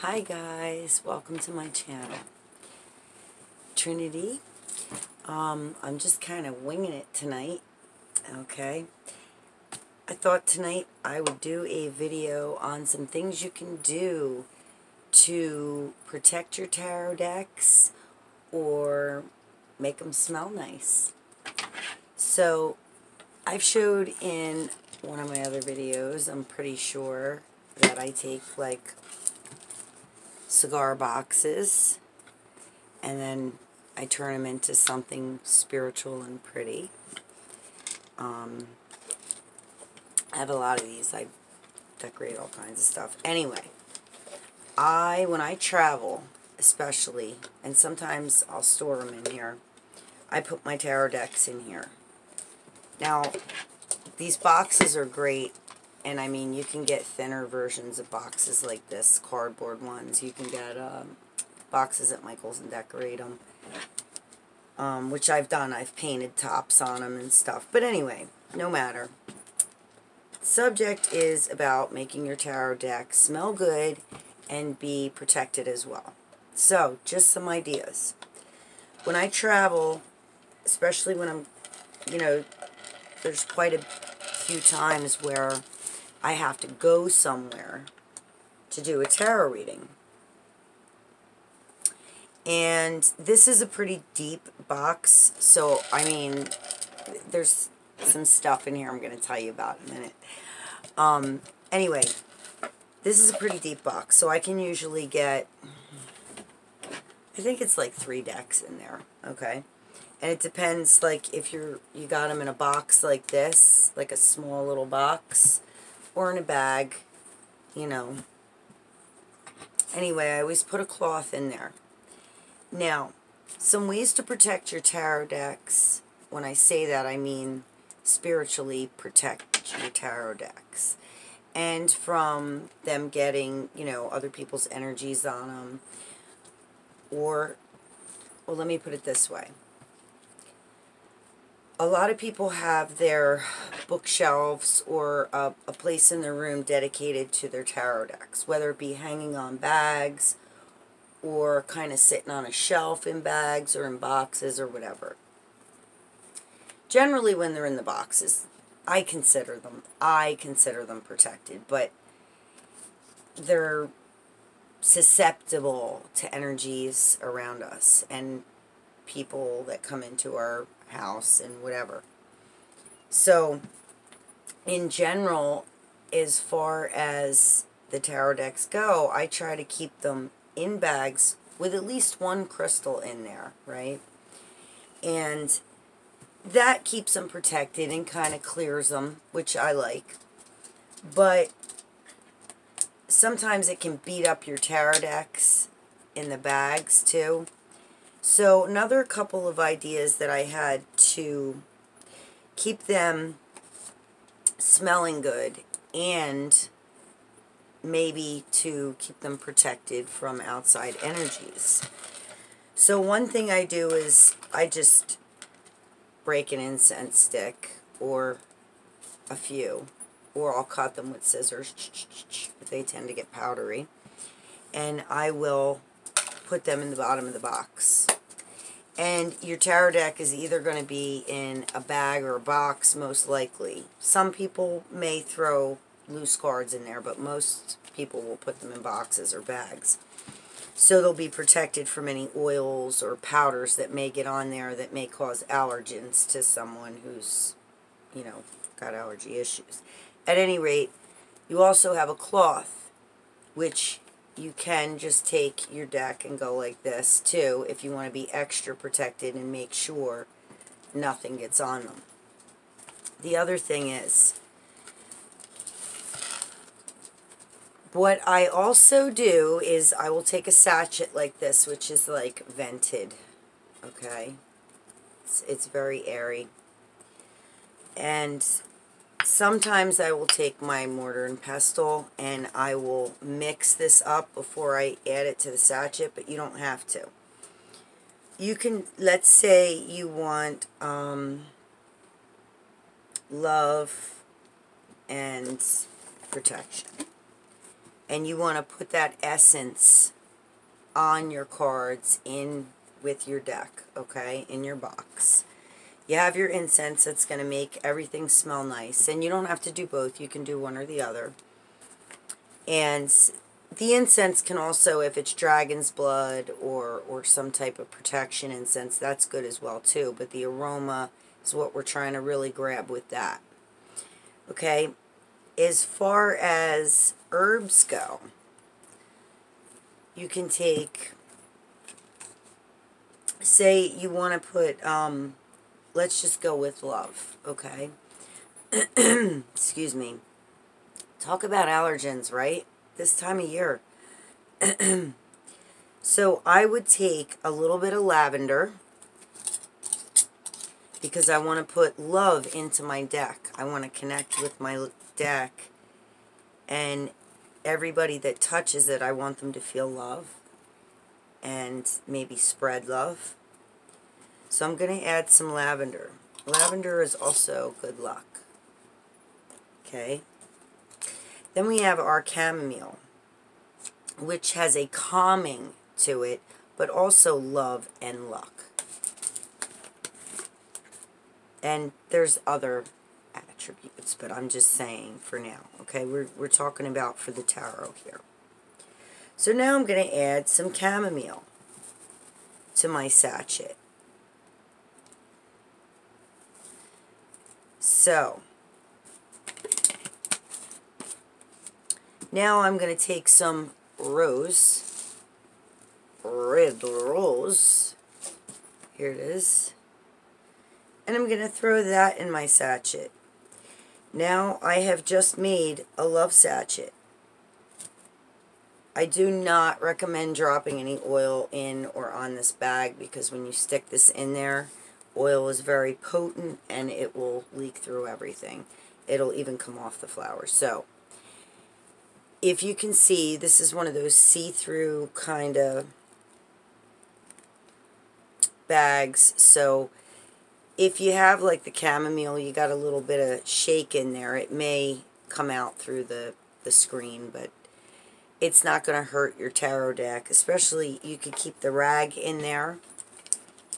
Hi guys, welcome to my channel. Trinity. I'm just kind of winging it tonight, okay? I thought tonight I would do a video on some things you can do to protect your tarot decks or make them smell nice. So, I've showed in one of my other videos, I'm pretty sure, that I take like cigar boxes and then I turn them into something spiritual and pretty. I have a lot of these. I decorate all kinds of stuff. Anyway, when I travel, especially, and sometimes I'll store them in here, I put my tarot decks in here. Now, these boxes are great, and I mean, you can get thinner versions of boxes like this, cardboard ones. You can get boxes at Michael's and decorate them, which I've done. I've painted tops on them and stuff. But anyway, no matter. Subject is about making your tarot deck smell good and be protected as well. So, just some ideas. When I travel, especially when I'm, there's quite a few times where I have to go somewhere to do a tarot reading. And this is a pretty deep box, so, I mean, there's some stuff in here I'm going to tell you about in a minute. Anyway, this is a pretty deep box, so I can usually get, I think it's like 3 decks in there, okay? And it depends, like, if you got them in a box like this, like a small little box, or in a bag, Anyway, I always put a cloth in there. Now, some ways to protect your tarot decks. When I say that, I mean spiritually protect your tarot decks. And from them getting, other people's energies on them. Or, well, let me put it this way. A lot of people have their bookshelves or a place in their room dedicated to their tarot decks, whether it be hanging on bags or kind of sitting on a shelf in bags or in boxes or whatever. Generally, when they're in the boxes, I consider them protected, but they're susceptible to energies around us and people that come into our house and whatever. So, in general, as far as the tarot decks go, I try to keep them in bags with at least one crystal in there, right? And that keeps them protected and kind of clears them, which I like. But sometimes it can beat up your tarot decks in the bags too. So another couple of ideas that I had to keep them smelling good and maybe to keep them protected from outside energies. So one thing I do is I just break an incense stick or a few, or I'll cut them with scissors, but they tend to get powdery, and I will put them in the bottom of the box. And your tarot deck is either going to be in a bag or a box, most likely. Some people may throw loose cards in there, but most people will put them in boxes or bags. So they'll be protected from any oils or powders that may get on there that may cause allergens to someone who's, got allergy issues. At any rate, you also have a cloth, which you can just take your deck and go like this too if you want to be extra protected and make sure nothing gets on them. The other thing is, what I also do is I will take a sachet like this, which is like vented, okay? It's very airy. And sometimes I will take my mortar and pestle and I will mix this up before I add it to the sachet, but you don't have to. You can, let's say you want love and protection. and you want to put that essence on your cards in with your deck, okay, in your box. You have your incense that's going to make everything smell nice, and you don't have to do both. You can do one or the other. And the incense can also, if it's dragon's blood or some type of protection incense, that's good as well too. But the aroma is what we're trying to really grab with that. Okay, as far as herbs go, you can take, say you want to put, let's just go with love, okay? Excuse me. Talk about allergens, right? This time of year. So I would take a little bit of lavender because I want to put love into my deck. I want to connect with my deck, and everybody that touches it, I want them to feel love and maybe spread love. So I'm going to add some lavender. Lavender is also good luck. Okay. Then we have our chamomile, which has a calming to it, but also love and luck. And there's other attributes, but I'm just saying for now. Okay, we're talking about for the tarot here. So now I'm going to add some chamomile to my sachet. So now I'm going to take some rose, red rose, here it is, and I'm going to throw that in my sachet. Now I have just made a love sachet. I do not recommend dropping any oil in or on this bag, because when you stick this in there, oil is very potent and it will leak through everything. It'll even come off the flowers. So if you can see, this is one of those see-through kind of bags. So if you have like the chamomile, you got a little bit of shake in there, it may come out through the screen, but it's not going to hurt your tarot deck. Especially, you could keep the rag in there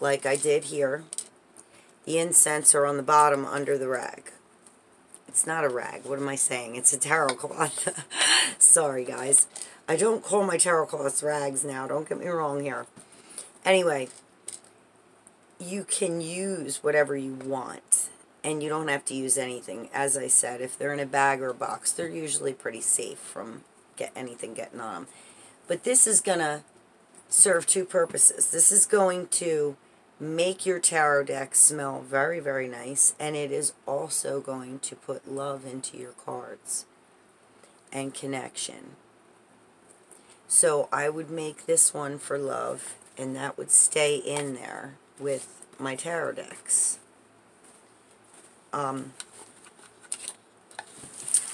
like I did here. The incense are on the bottom under the rag. It's not a rag. What am I saying? It's a tarot cloth. Sorry, guys. I don't call my tarot cloths rags now. Don't get me wrong here. Anyway, you can use whatever you want, and you don't have to use anything. As I said, if they're in a bag or a box, they're usually pretty safe from anything getting on them. But this is going to serve two purposes. This is going to make your tarot deck smell very, very nice, and it is also going to put love into your cards and connection. So I would make this one for love, and that would stay in there with my tarot decks.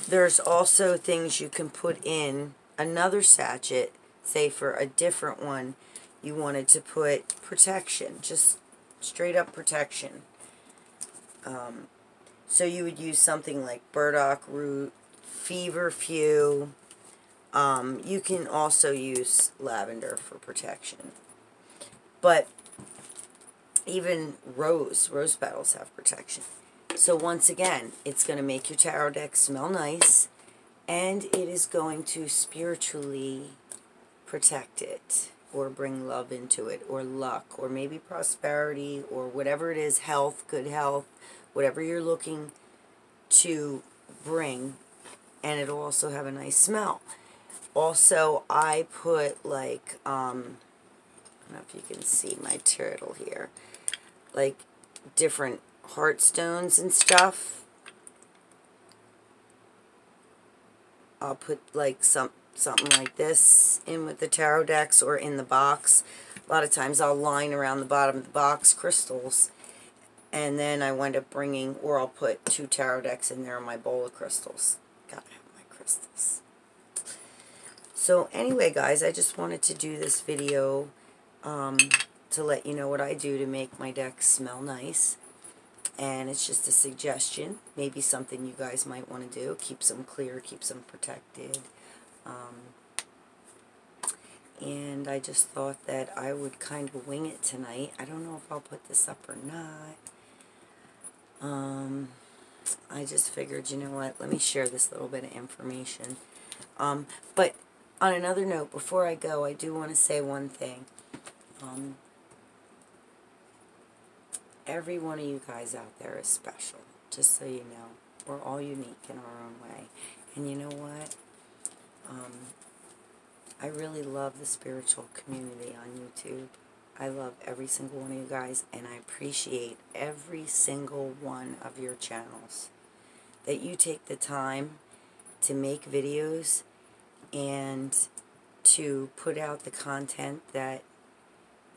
There's also things you can put in another sachet. Say for a different one, you wanted to put protection, just straight up protection. So you would use something like burdock root, feverfew. You can also use lavender for protection. But even rose petals have protection. So once again, it's going to make your tarot deck smell nice, and it is going to spiritually protect it, or bring love into it, or luck, or maybe prosperity, or whatever it is, health, good health, whatever you're looking to bring, and it'll also have a nice smell. Also, I put like, I don't know if you can see my turtle here, like different heartstones and stuff. I'll put like something like this in with the tarot decks or in the box. A lot of times I'll line around the bottom of the box crystals, and then I wind up bringing, or I'll put 2 tarot decks in there in my bowl of crystals. Gotta have my crystals. So anyway, guys, I just wanted to do this video to let you know what I do to make my decks smell nice. And it's just a suggestion, maybe something you guys might want to do. Keeps them clear, keeps them protected. And I just thought that I would kind of wing it tonight. I don't know if I'll put this up or not. I just figured, you know what, let me share this little bit of information. But on another note, before I go, I do want to say one thing. Every one of you guys out there is special, just so you know. We're all unique in our own way. And you know what? I really love the spiritual community on YouTube. I love every single one of you guys, and I appreciate every single one of your channels. That you take the time to make videos and to put out the content that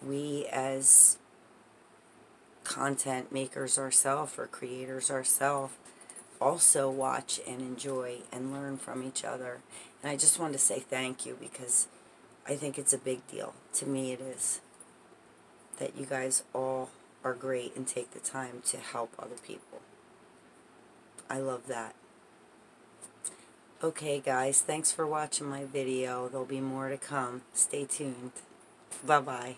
we as content makers ourselves or creators ourselves also watch and enjoy and learn from each other. And I just wanted to say thank you, because I think it's a big deal. To me it is. That you guys all are great and take the time to help other people. I love that. Okay guys, thanks for watching my video. There'll be more to come. Stay tuned. Bye-bye.